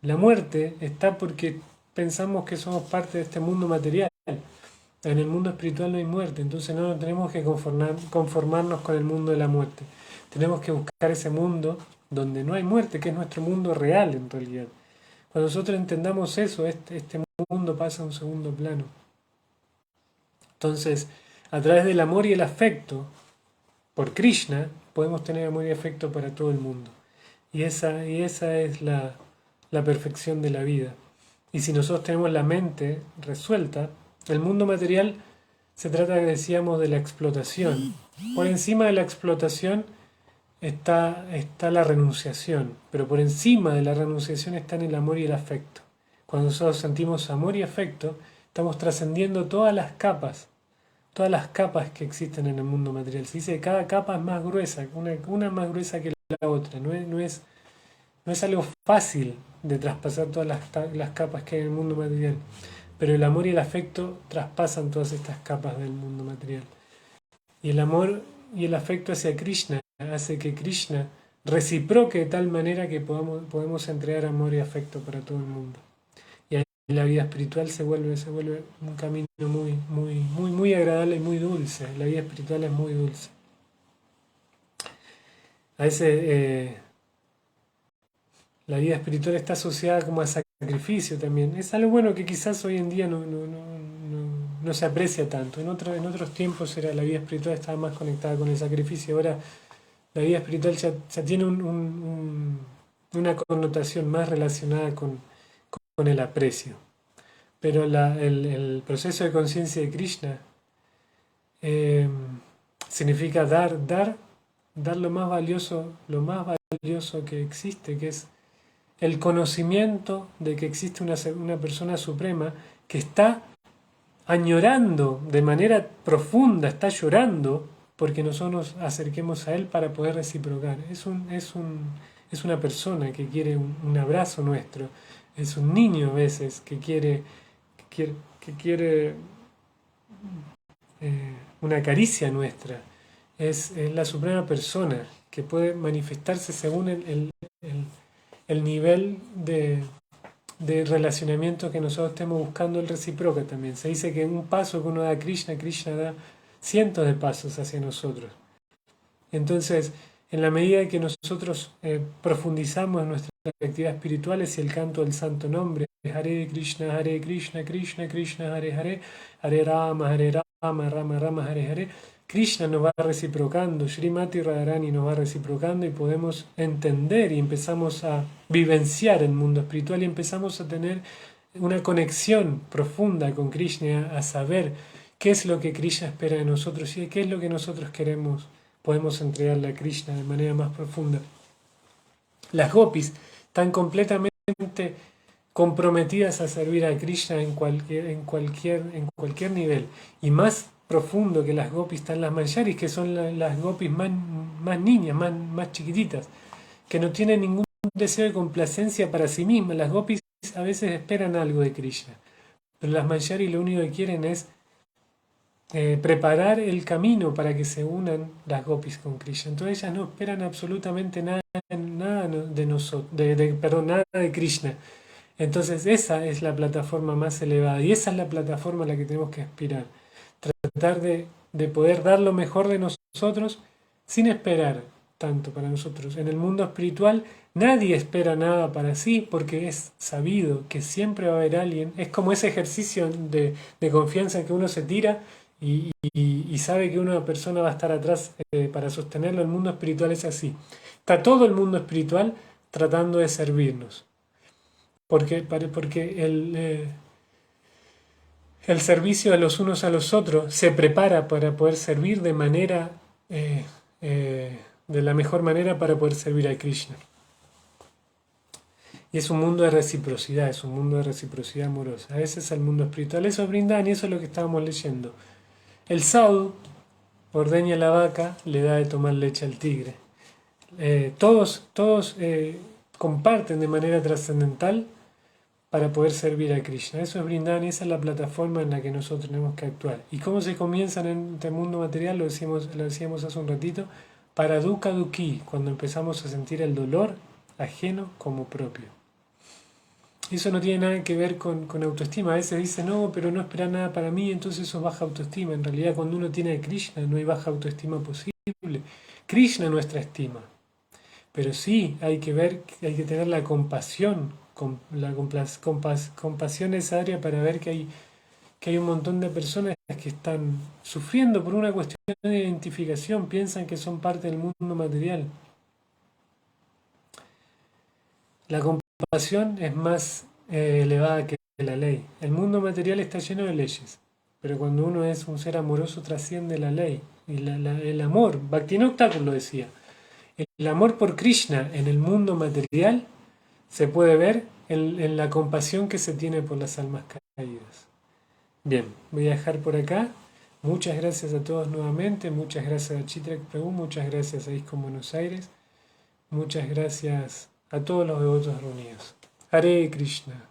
La muerte está porque pensamos que somos parte de este mundo material. En el mundo espiritual no hay muerte, entonces no tenemos que conformarnos con el mundo de la muerte. Tenemos que buscar ese mundo donde no hay muerte, que es nuestro mundo real en realidad. Cuando nosotros entendamos eso, este mundo pasa a un segundo plano. Entonces, a través del amor y el afecto por Krishna, podemos tener amor y afecto para todo el mundo. Y esa es la perfección de la vida. Y si nosotros tenemos la mente resuelta, el mundo material se trata, decíamos, de la explotación. Por encima de la explotación está la renunciación, pero por encima de la renunciación están el amor y el afecto. Cuando nosotros sentimos amor y afecto, estamos trascendiendo todas las capas que existen en el mundo material. Se dice que cada capa es más gruesa, una más gruesa que la otra. No es algo fácil de traspasar todas las capas que hay en el mundo material, pero el amor y el afecto traspasan todas estas capas del mundo material. Y el amor y el afecto hacia Krishna hace que Krishna reciproque de tal manera que podemos entregar amor y afecto para todo el mundo. Y ahí la vida espiritual se vuelve un camino muy agradable y muy dulce. La vida espiritual es muy dulce. A veces la vida espiritual está asociada como a sacrificio también. Es algo bueno que quizás hoy en día no se aprecia tanto. En otros tiempos la vida espiritual estaba más conectada con el sacrificio. Ahora la vida espiritual ya tiene una connotación más relacionada con el aprecio. Pero el proceso de conciencia de Krishna eh, significa dar lo más valioso que existe, que es el conocimiento de que existe una persona suprema que está añorando de manera profunda, está llorando porque nosotros nos acerquemos a Él para poder reciprocar. Es una persona que quiere un abrazo nuestro, es un niño a veces que quiere una caricia nuestra, es la suprema persona que puede manifestarse según el nivel de relacionamiento que nosotros estemos buscando. El recíproco también. Se dice que un paso que uno da a Krishna, Krishna da cientos de pasos hacia nosotros. Entonces, en la medida que nosotros profundizamos en nuestras actividades espirituales y el canto del santo nombre, Hare Krishna, Krishna Krishna, Hare Hare, Hare Rama, Rama Rama, Hare Hare. Krishna nos va reciprocando, Srimati Radharani nos va reciprocando y podemos entender y empezamos a vivenciar el mundo espiritual y empezamos a tener una conexión profunda con Krishna, a saber qué es lo que Krishna espera de nosotros y qué es lo que nosotros queremos, podemos entregarle a Krishna de manera más profunda. Las gopis están completamente comprometidas a servir a Krishna en cualquier nivel. Y más profundo que las gopis están las manjaris, que son las gopis más niñas, más chiquititas, que no tienen ningún deseo de complacencia para sí mismas. Las gopis a veces esperan algo de Krishna, pero las manjaris lo único que quieren es preparar el camino para que se unan las gopis con Krishna. Entonces ellas no esperan absolutamente nada de nosotros, perdón, nada de Krishna. Entonces esa es la plataforma más elevada y esa es la plataforma a la que tenemos que aspirar. Tratar de poder dar lo mejor de nosotros sin esperar tanto para nosotros. En el mundo espiritual nadie espera nada para sí porque es sabido que siempre va a haber alguien. Es como ese ejercicio de confianza en que uno se tira y sabe que una persona va a estar atrás para sostenerlo. El mundo espiritual es así. Está todo el mundo espiritual tratando de servirnos. Porque el servicio de los unos a los otros se prepara para poder servir de la mejor manera para poder servir a Krishna. Y es un mundo de reciprocidad, es un mundo de reciprocidad amorosa. Ese es el mundo espiritual. Eso es Vrindavan y eso es lo que estábamos leyendo. El sadhu ordeña la vaca, le da de tomar leche al tigre. Todos comparten de manera trascendental para poder servir a Krishna. Eso es Vrindavan y esa es la plataforma en la que nosotros tenemos que actuar. ¿Y cómo se comienzan en este mundo material? Lo decíamos hace un ratito, para dukkha dukhi, cuando empezamos a sentir el dolor ajeno como propio. Y eso no tiene nada que ver con autoestima. A veces dice, no, pero no espera nada para mí, entonces eso es baja autoestima. En realidad, cuando uno tiene a Krishna, no hay baja autoestima posible. Krishna es nuestra estima. Pero sí hay que tener la compasión, compasión necesaria para ver que hay un montón de personas que están sufriendo por una cuestión de identificación, piensan que son parte del mundo material. La compasión es más elevada que la ley. El mundo material está lleno de leyes, pero cuando uno es un ser amoroso trasciende la ley. Y el amor, Bhaktivinoda Thakur lo decía, el amor por Krishna en el mundo material se puede ver en la compasión que se tiene por las almas caídas. Bien, voy a dejar por acá. Muchas gracias a todos nuevamente. Muchas gracias a Chitrak Prabhu. Muchas gracias a ISKCON Buenos Aires. Muchas gracias a todos los devotos reunidos. Hare Krishna.